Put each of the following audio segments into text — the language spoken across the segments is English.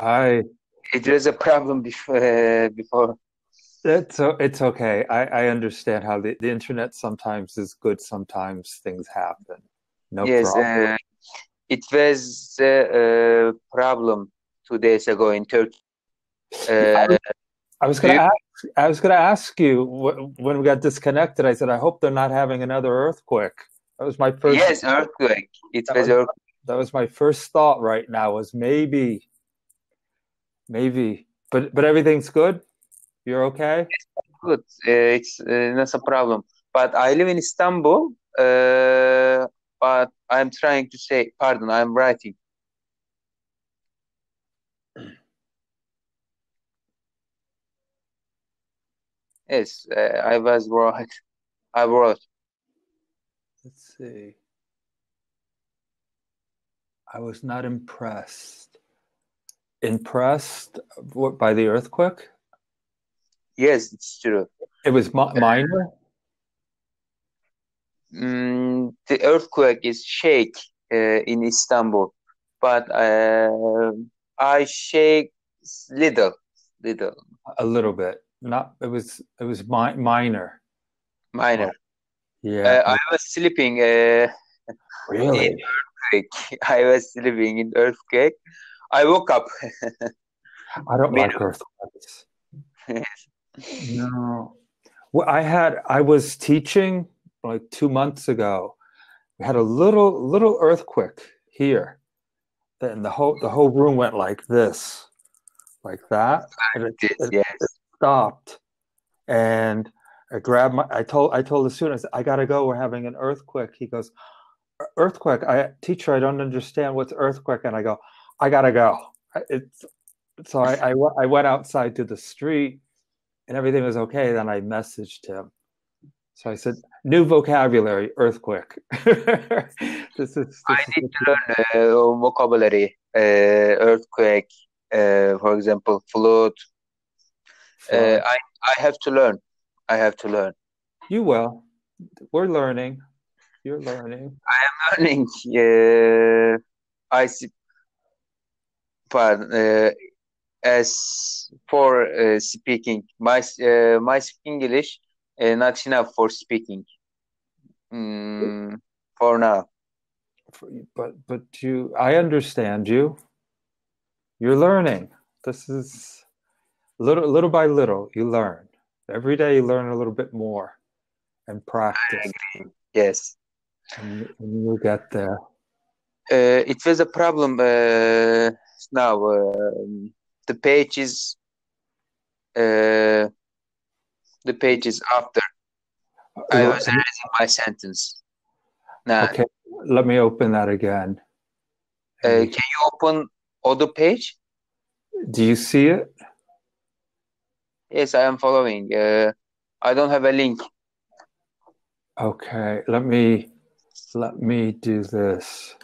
I It was a problem before. it's okay. I understand how the internet sometimes is good, sometimes things happen. No Yes, problem. it was a problem 2 days ago in Turkey. Yeah, Uh, I was do gonna you? ask you when we got disconnected. I said, I hope they're not having another earthquake. That was my first. Yes, earthquake. It That was was earthquake. that was my first thought right now. Was maybe, but everything's good. You're okay. Good. It's not a problem. But I live in Istanbul. But I'm trying to say, pardon, I'm writing. Yes, I was right. I wrote. Let's see. I was not impressed. Impressed by the earthquake? Yes, it's true. It was minor. The earthquake is shake in Istanbul, but I shake little, little, A little bit. Not. It was minor. minor. Yeah. I was sleeping in Really? earthquake. I was sleeping in earthquake. I woke up. I don't Mid- like earthquakes. No. Well, I was teaching like 2 months ago. We had a little earthquake here. And the whole room went like this, like that. And yes, it yes. stopped. And I told the student, I said, I gotta go. We're having an earthquake. He goes, earthquake. Teacher, I don't understand what's earthquake. And I go, I gotta go. It's so I went outside to the street and everything was okay. Then I messaged him. So I said, new vocabulary, earthquake. I This is need to learn vocabulary. Earthquake, for example, flood. flood. I have to learn. I have to learn. You will. We're learning. You're learning. Learning. I see. Pardon. As for speaking, my English not enough for speaking. Mm, for now. But I understand you. You're learning. This is little by little, you learn. Every day you learn a little bit more and practice, Yes. and you'll get there. It was a problem. Now the page is uh, the page is after I was erasing my sentence. Now, Okay, let me open that again. And we can you open other page? do you see it? Yes, I am following. I don't have a link. Okay, let me do this.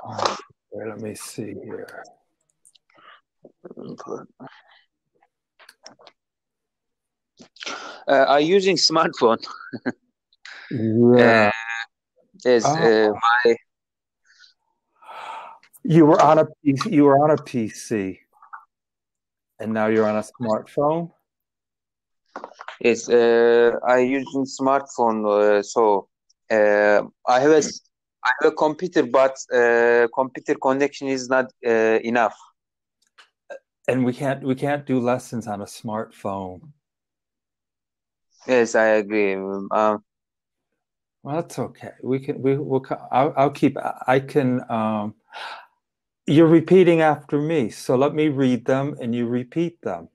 Okay, let me see here. I'm using smartphone. Uh, Yeah. yes, Oh, you were on a PC and now you're on a smartphone. yes. I using smartphone. So I have a computer, but computer connection is not enough. And we can't do lessons on a smartphone. Yes, I agree. Well, that's okay. I'll keep. I can. You're repeating after me, so let me read them and you repeat them.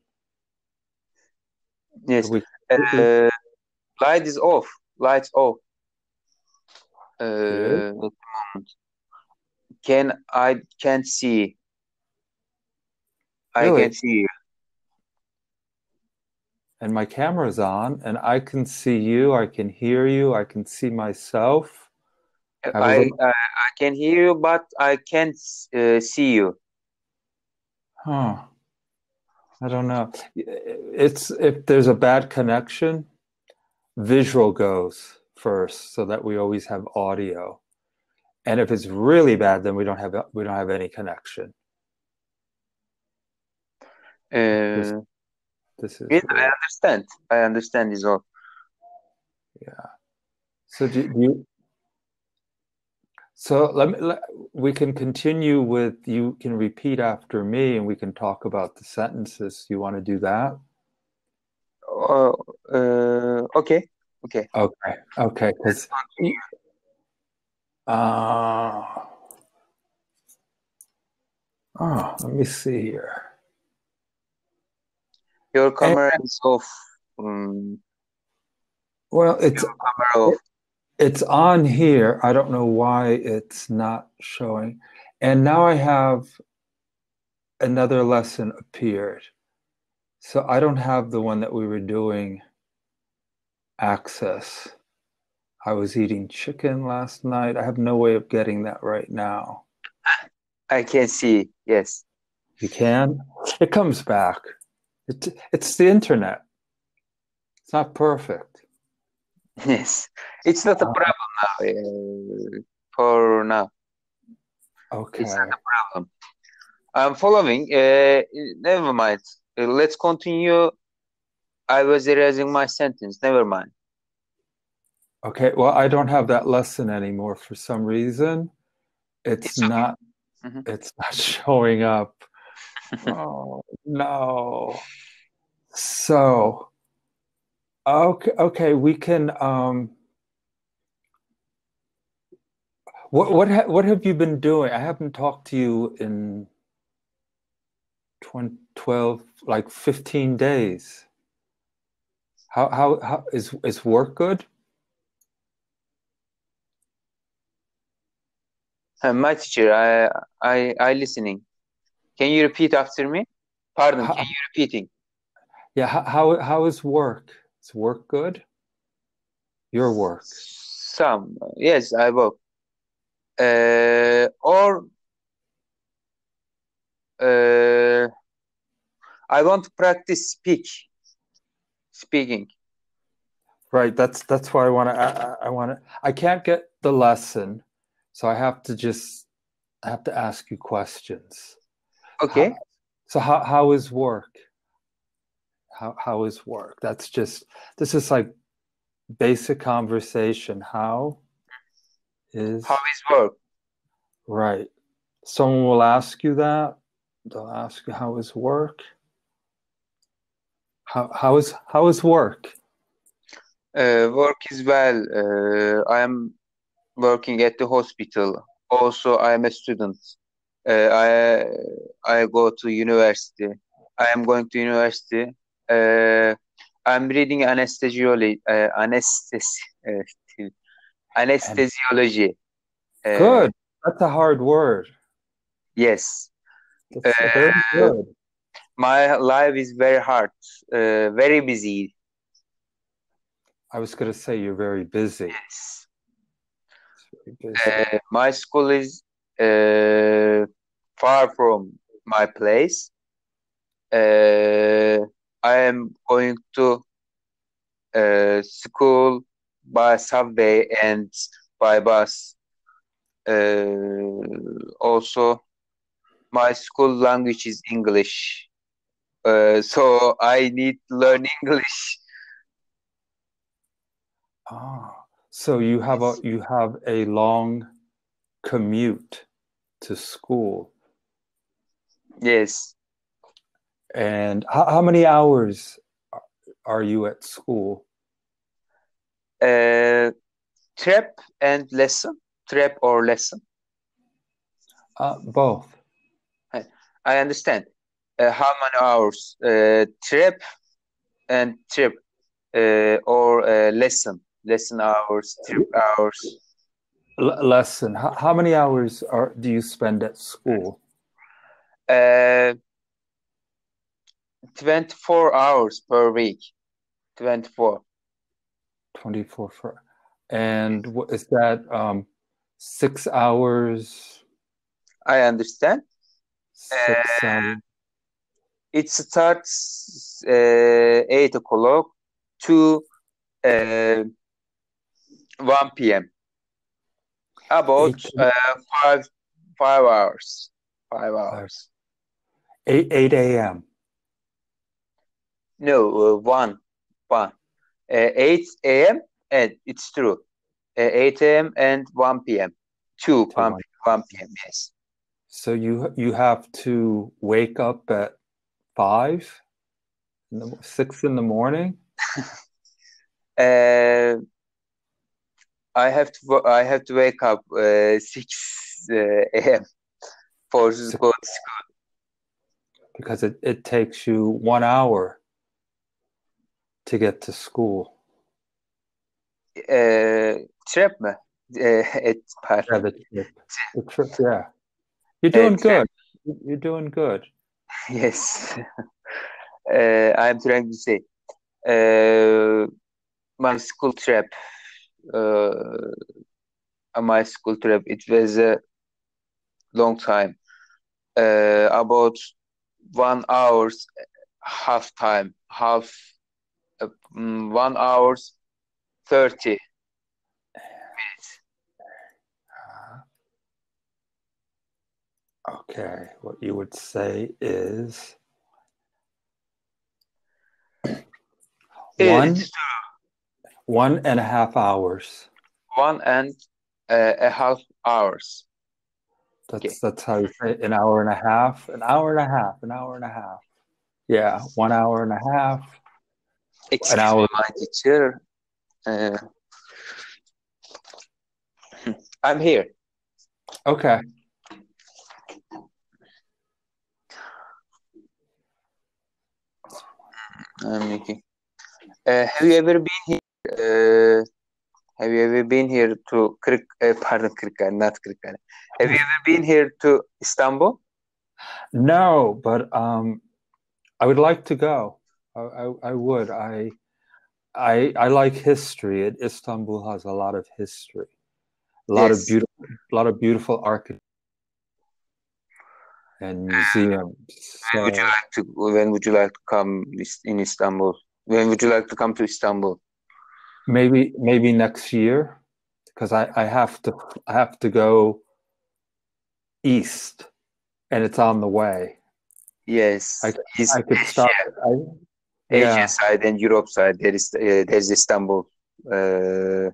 Yes. We Uh, light is off. Lights off. good. Uh, I can't see. I Really? can see you. And my camera's on, and I can see you. I can hear you. I can see myself. I have a I, little. I I can hear you, but I can't see you. Huh. I don't know. It's if there's a bad connection, visual goes first, so that we always have audio. And if it's really bad, then we don't have any connection. This Uh, this is yes, weird. I understand is all. Yeah. So do you so we can continue with, you can repeat after me and we can talk about the sentences. You want to do that? Okay, okay. Okay. Okay. Because uh, let me see here. Your And, camera is off. Um, well, camera off. it's on here. I don't know why it's not showing. And now I have another lesson appeared. So I don't have the one that we were doing access. I was eating chicken last night. I have no way of getting that right now. I can see. Yes, You can? It comes back. It's the internet. It's not perfect. yes. It's not a Uh, problem now. For now, it's not okay. a problem. I'm following. Never mind. Let's continue. I was erasing my sentence. Never mind. Okay. Well, I don't have that lesson anymore for some reason. It's It's okay. not Mhm. it's not showing up. Oh no. So okay, we can what have you been doing? I haven't talked to you in 12, like 15 days. How is work good? My teacher, I listening. Can you repeat after me? Pardon, can How, you repeating? yeah, how is work? Is work good? Your work. Some, yes, I will. Or uh, I want to practice speaking. Right, that's why I want to I can't get the lesson, so I have to ask you questions. How, Okay. so how is work? How is work? This is like basic conversation. How How is is work? right? Someone will ask you that. They'll ask you how is work? How is work? Work is well. I am working at the hospital. Also, I am a student. I go to university. I am going to university. Uh, I'm reading And anesthesiology. Uh, good. That's a hard word. yes. Uh, That's very good. my life is very hard, very busy. I was going to say you're very busy. Yes. Very busy. My school is far from my place. Uh, I am going to school by subway and by bus. Also, my school language is English, so I need to learn English. Ah, so you have a long commute to school. Yes, And how many hours are you at school? uh, trap and lesson, trap or lesson. Both. I understand. How many hours? Trap and trip, or lesson hours, trip hours. Lesson. How many hours do you spend at school? Uh, 24 hours per week. 24. 24 for, and what is that 6 hours, I understand. six Uh, hours, it starts 8 o'clock to 1 p.m. About 8, 5 hours. 5 5, hours. 8 a.m. No, 1. 8 a.m. and it's true. 8 a.m. and 1 p.m. 2 to 1. 1 p.m. Yes. So you have to wake up at 5, 6 in the morning. Uh, I have to wake up 6 a.m. for Six, go to school. because it takes you 1 hour to get to school. Trip mi? Yeah, Pardon. the trip, yeah. You're doing Trip. good. You're doing good. Yes. I'm trying to say. Uh, my school trip. Uh, my school trip. It was a long time. About 1 hours, half time, 1 hours 30 minutes. Okay, what you would say is one It's 1.5 hours. 1.5 hours. Okay. That's how you say it, an hour and a half, an hour and a half, an hour and a half. Yeah, 1 hour and a half, an Excuse me, hour. my teacher. Uh, I'm here. Okay. I'm making. Have you ever been here? Have you ever been here to pardon, Kırıkkale, not Kırıkkale. Have you ever been here to Istanbul? No, but I would like to go. I would. I like history. Istanbul has a lot of history, Yes. a lot of beautiful architecture and museums. So When would you like to come in Istanbul? When would you like to come to Istanbul? maybe next year, because I have to go east, and it's on the way. I Yes, is I could stop. Asia, Asian Yeah, side and Europe side. There's Istanbul, and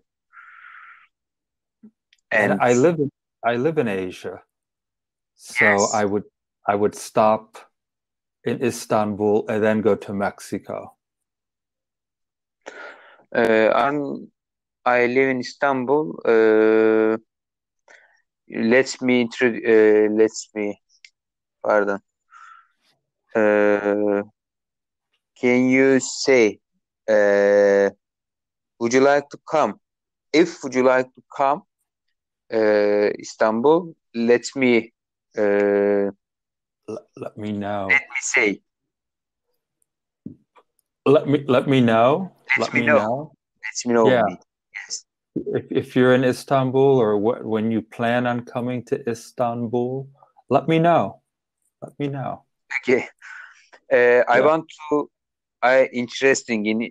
and I live in Asia, so yes, I would stop in Istanbul and then go to Mexico. I live in Istanbul. Let me pardon. Uh, can you say, uh, would you like to come? If would you like to come, Istanbul, Let me know. let me say, Let me know. let Let me me know, know. let me know Yeah, me. Yes. if you're in Istanbul or when you plan on coming to Istanbul, let me know. Let me know. Okay. I Yeah. want to. I interesting in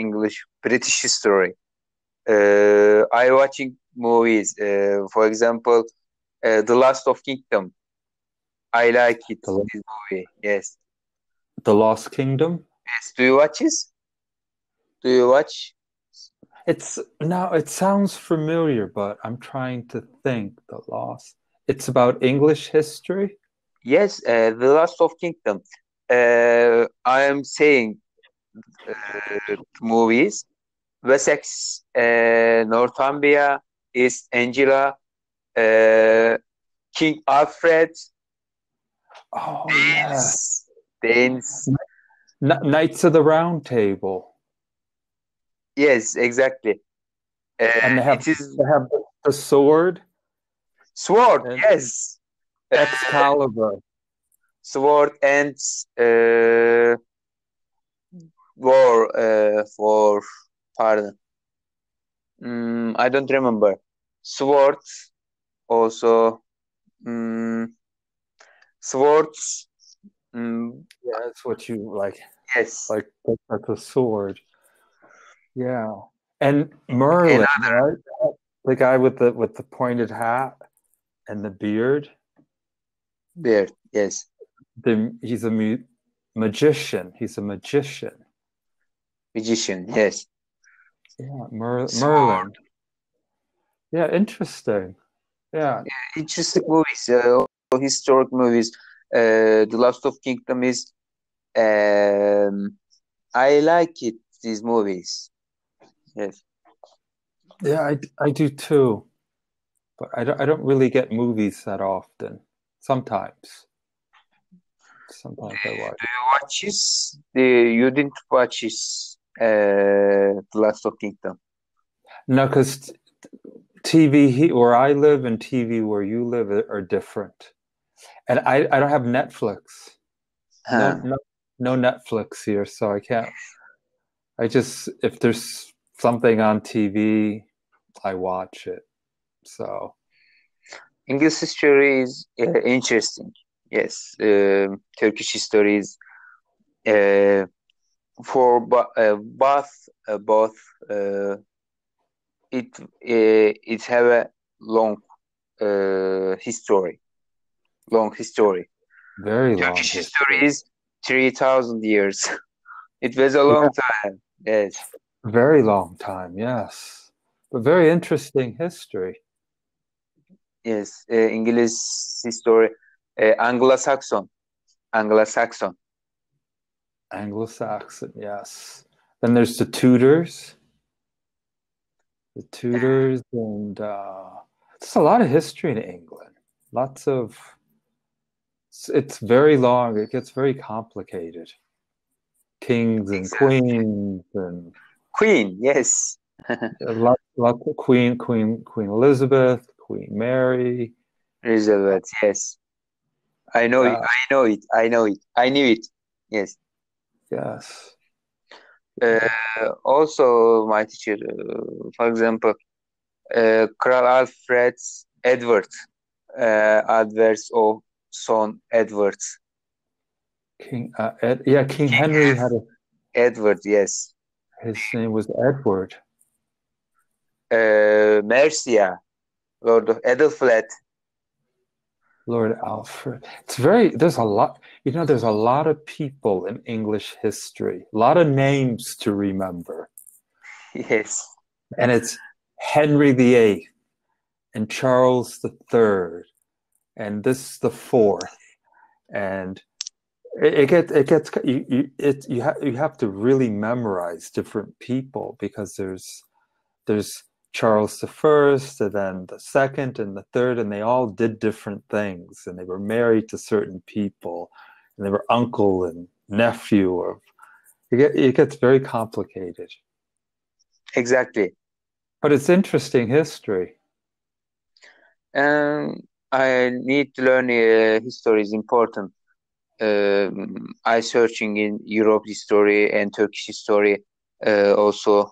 English British history. I watching movies. For example, The Last of Kingdom. I like it. The This movie. Yes. the Lost Kingdom. Yes. Do you watch this? Do you watch? It's now it sounds familiar, but I'm trying to think. The Lost. It's about English history. Yes. The Last of Kingdom. I am saying movies. Wessex, Northumbria, East Anglia, uh, King Alfred, Oh yeah, Danes, Danes. Knights of the Round Table, Yes, exactly. and It is they have the sword sword. and Yes, uh, Excalibur. sword and uh, war for pardon. I don't remember. Sword also. Mm, swords. Mm, Yeah, that's what you like. yes. Like that's a sword. Yeah, and And Merlin, right? The guy with the pointed hat and the beard. Beard, yes. He's a magician. He's a magician. Magician, yes. Yeah, Sword. Merlin. Yeah, interesting. Yeah, Interesting movies, historic movies. The Last of Kingdom is, um, I like it, these movies. Yes. yeah, I do too. But I don't really get movies that often. Sometimes. Sometimes I watch. You didn't watch this, The Last of Kingdom. No, because TV where I live and TV where you live are different. And I don't have Netflix. No, Huh. no, no Netflix here, so I can't. I just if there's something on TV, I watch it. So English history is interesting. Yes. Turkish history is, uh, for both, uh, it have a long history. Long history. very long Turkish history history. is 3,000 years. It was a long Yeah, time. Yes. very long time. Yes, but very interesting history. Yes. English history, Anglo-Saxon. Anglo-Saxon. Anglo-Saxon. Yes. Then there's the Tudors. The Tudors, and there's a lot of history in England. Lots of. It's very long. It gets very complicated. Kings and Exactly. queens and Queen. Yes. lots of Queen Elizabeth, Queen Mary. Elizabeth. Yes. I know it. Yeah, I know it. I know it. I knew it. Yes. yes, Uh, Also, my teacher, for example, Kral Alfred's Edward, adverse of son Edward. King King Henry had Edward, yes. his name was Edward. Mercia, Lord of Edelfled. Lord Alfred. There's a lot, there's a lot of people in English history, a lot of names to remember. Yes, And it's Henry VIII and Charles the Third and this the fourth. And you have to really memorize different people because there's Charles the First, and then the second and the third, and they all did different things, and they were married to certain people, and they were uncle and nephew. It gets very complicated, exactly. but it's interesting history. Um, I need to learn history is important. I searching in Europe history and Turkish history. Also,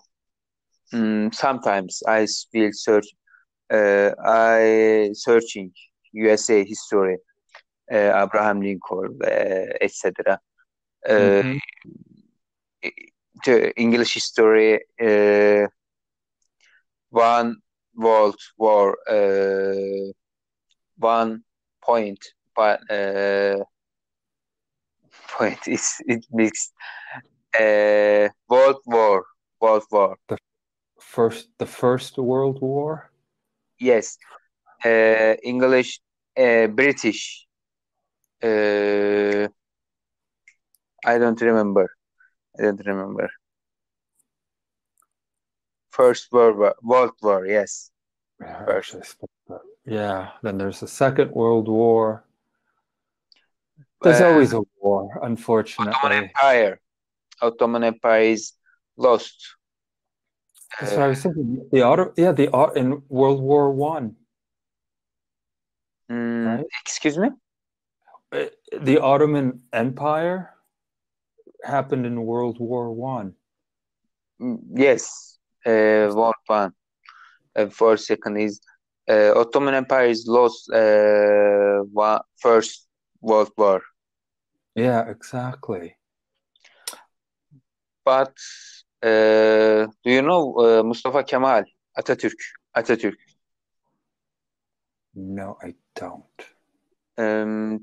sometimes I will search. I searching USA history, Abraham Lincoln, etc. Uh, Hmm. to English history, one World War, 1 point, but point is it mixed. World War, World War. The the First World War. Yes, English, British. Uh, I don't remember. I don't remember. First World War, World War. Yes, Yeah, first. actually, yeah. Then there's the Second World War. There's Uh, always a war, Ottoman unfortunately. Empire. Ottoman Empire is lost. That's Uh, what I was thinking. In World War One, right? Excuse me? The Ottoman Empire happened in World War One. Yes, World War. For second is, Ottoman Empire is lost, First World War. Yeah, exactly. But do you know Mustafa Kemal Atatürk? Atatürk. No, I don't.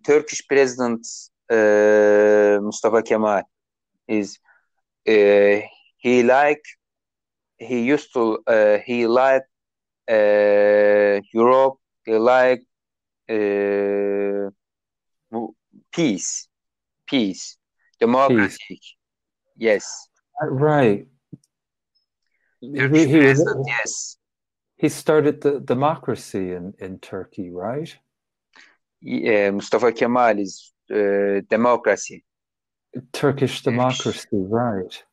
Turkish President Mustafa Kemal is he used to he liked Europe. He liked uh, peace, Peace. democratic. Yes, Right. Turkish He was president. Yes, he started the democracy in Turkey, right? Mustafa Kemal is democracy. Turkish Turkish. democracy, right?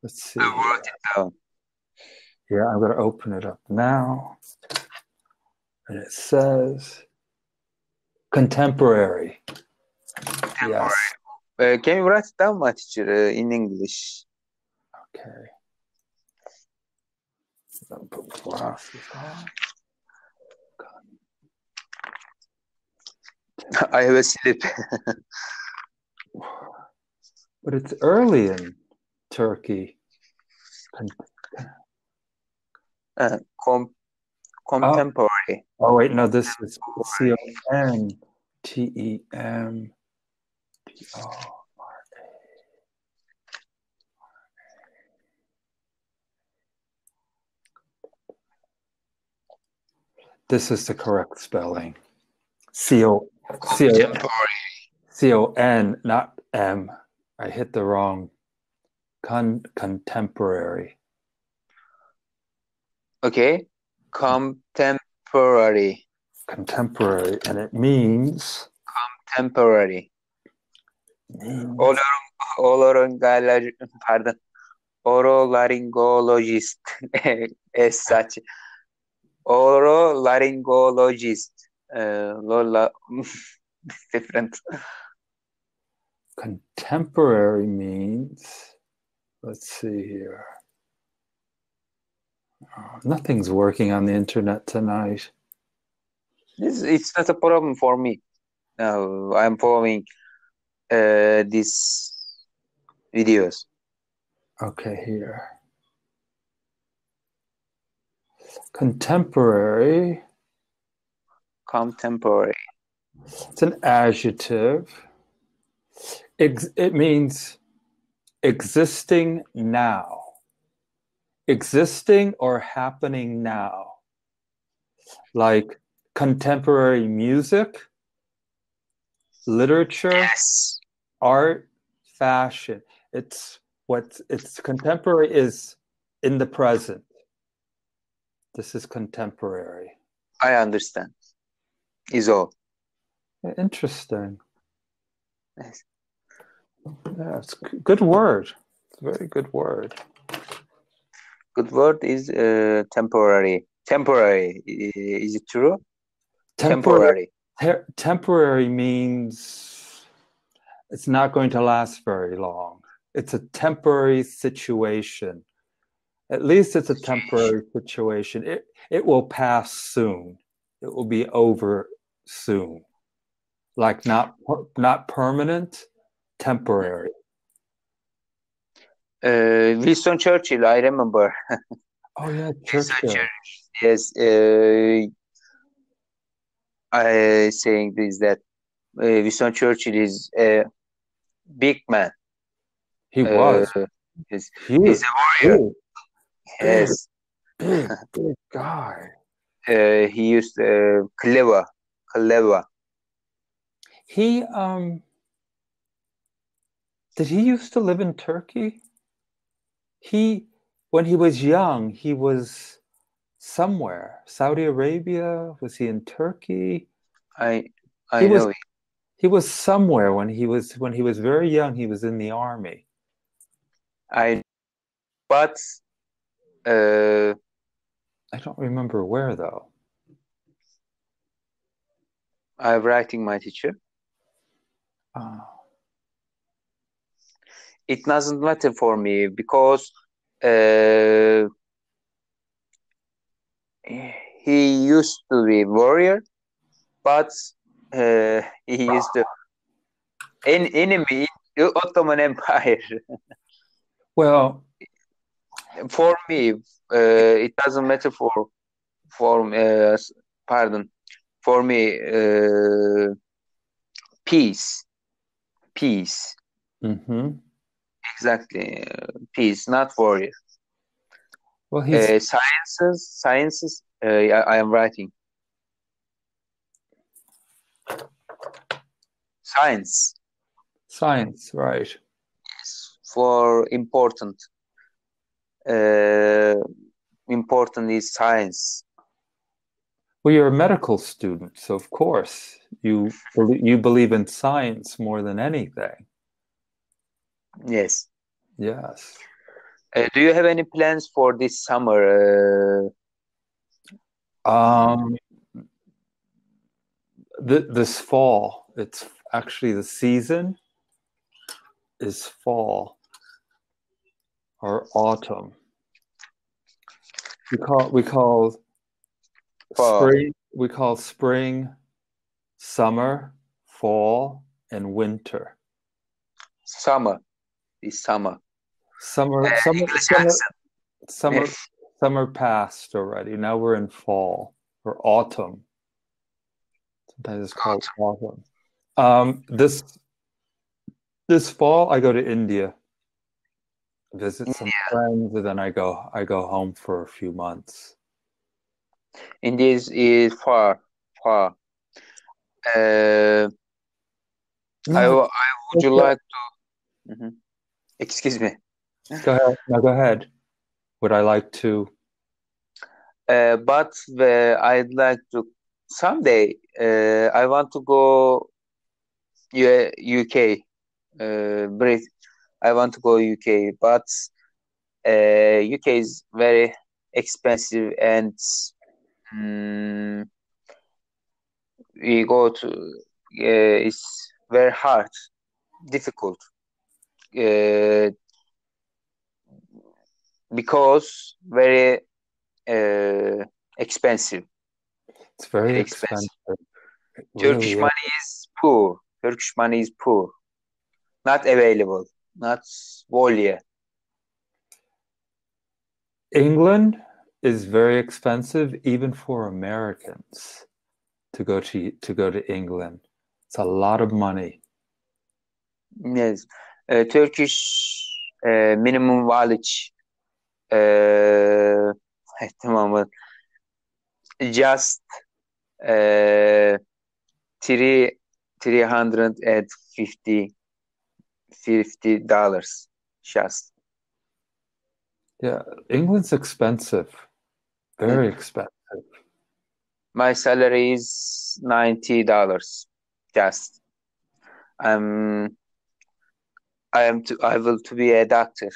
Let's see I here. wrote it down. Yeah, I'm going to open it up now. And it says contemporary. Yes. Can you write it down, my teacher, in English? Okay. I'll put glasses on. I have a slip. But it's early in Turkey. Contemporary. Oh, wait, no, this is Contemporary. This is the correct spelling. C-O-N, not M. I hit the wrong contemporary. Okay. Contemporary. Contemporary, and it means Contemporary. Pardon. Orolaryngologist as such. Orolaryngologist. Lola different. Contemporary means, let's see here. Nothing's working on the internet tonight. It's not a problem for me. Now I'm following these videos. Okay, here. Contemporary. Contemporary. It's an adjective. It means existing now. Existing or happening now. Like contemporary music, literature, Yes. art, fashion. It's contemporary is in the present. This is contemporary. I understand. Is all. Interesting. Yes. Yeah, it's a good word. It's a very good word. Good word is temporary. Temporary. Is it true? Temporary. Temporary means it's not going to last very long. It's a temporary situation. At least it's a temporary situation. It will pass soon. It will be over soon. Like not permanent, temporary. Winston Churchill, I remember. Oh yeah, Churchill. Yes. I saying this that Winston Churchill is a big man. He was. He's He a warrior. Yes. Big guy. He used clever. He did he used to live in Turkey? When he was young, he was somewhere. Saudi Arabia? Was he in Turkey? I He was know. he was somewhere when he was very young, he was in the army. But I don't remember where though. I'm writing my teacher. It doesn't matter for me because he used to be warrior, but he used to enemy Ottoman Empire. Well, For me, it doesn't matter for For pardon, for me, peace, peace, Mm-hmm. exactly, peace, not warrior. Well, he's Sciences. I am writing science science, right? for important. Uh, Important is science. Well, you're a medical student, so of course you believe in science more than anything. Yes. Yes. Do you have any plans for this summer? Um, this fall, it's actually the season is fall or autumn. We call For spring, summer, fall, and winter. summer, this summer. Summer, summer, English summer, accent. summer, summer passed already. Now we're in fall or autumn. Sometimes it's called autumn. This fall I go to India, visit some friends, and then I go home for a few months. India is far, far. Uh, No, I would you okay. like to? Mhm. Excuse me. Go ahead. No, go ahead. Would I like to? But I'd like to someday. I want to go UK. Brit. I want to go UK, but UK is very expensive, and mm, we go to. It's very hard, difficult. Uh, because very uh, expensive, It's very very expensive. expensive. It really Turkish is. money is poor. Turkish money is poor, not available, not volye. England is very expensive even for Americans to go to England. It's a lot of money. Yes, Turkish minimum wage uh, at the moment just uh, three $350 just. Yeah, England's expensive. Uh, Very expensive. My salary is $90 just. I'm I will to be a doctor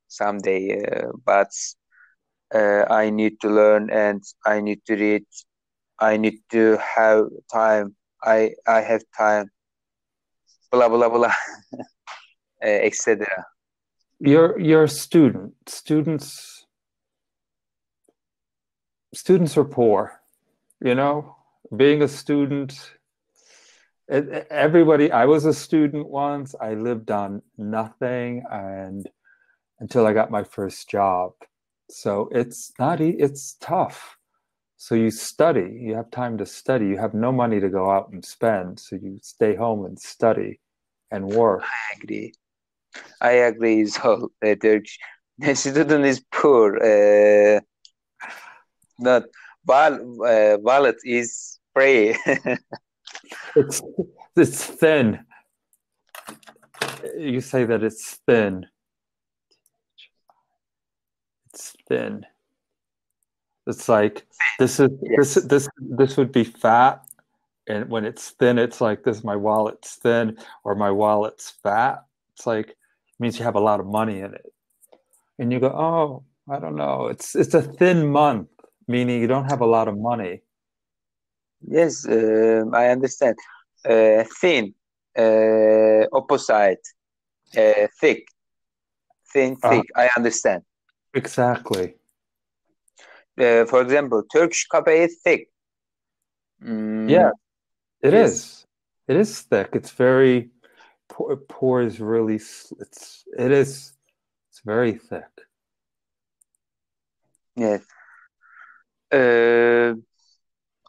someday, but I need to learn and I need to read. I need to have time. I have time. Blah blah blah, etc. You're a student. Students are poor, you know? Being a student, everybody, I was a student once. I lived on nothing and until I got my first job. So it's not it's tough. So you study, you have time to study. You have no money to go out and spend, so you stay home and study and work. I agree. I agree. So Turkish the student is poor. Not wallet is free. It's it's thin. You say that it's thin. It's thin. It's like this is this Yes. this would be fat, and when it's thin, it's like this. My wallet's thin, or my wallet's fat. It's like it means you have a lot of money in it, and you go, oh, I don't know. It's a thin month, meaning you don't have a lot of money. Yes, I understand. Thin, opposite, thick, thin, Uh, thick. I understand. exactly. For example, Turkish kafe is thick. Yeah, Mm, it yes, is. It is thick. It's very pours really. It's very thick. yes. Uh,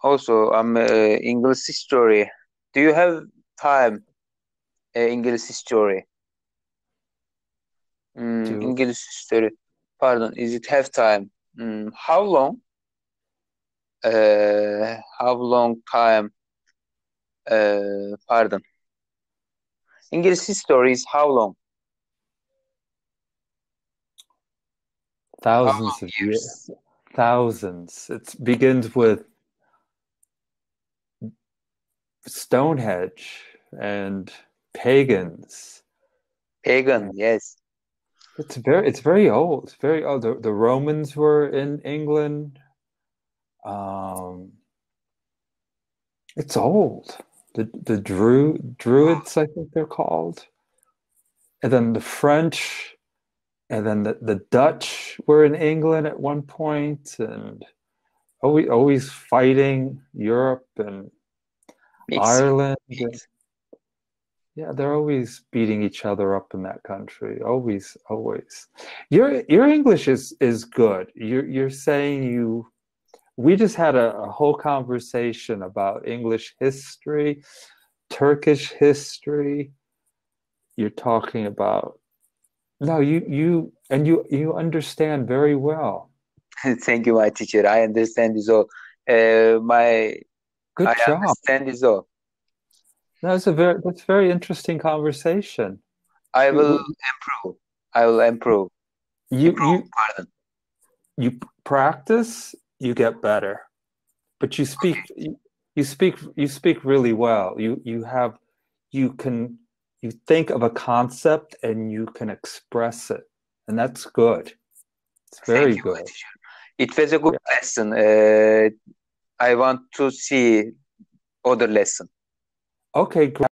Also, I'm English history. Do you have time? English history. Do English history. Pardon, is it have time? How long? How long time? Pardon. English history is how long? How long thousands of years, years? thousands. It begins with Stonehenge and pagans. Pagan, yes. It's very old. It's very old. The Romans were in England. Um, it's old. The Druids, I think they're called, and then the French, and then the Dutch were in England at one point, and always fighting Europe and Mix. Ireland. Mix. Yeah, they're always beating each other up in that country. Always, always. Your English is good. You're saying you we just had a whole conversation about English history, Turkish history. You're talking about no, you understand very well. Thank you, my teacher. I understand this all. My Good I job. understand this all. That's a very interesting conversation. I will You improve. I will improve. you Improve. you, Pardon. you practice, you get better. But you speak really well. You can you think of a concept and you can express it, and that's good. It's Thank very you, my good. teacher. It was a good Yeah. lesson. I want to see other lesson. Okay, great.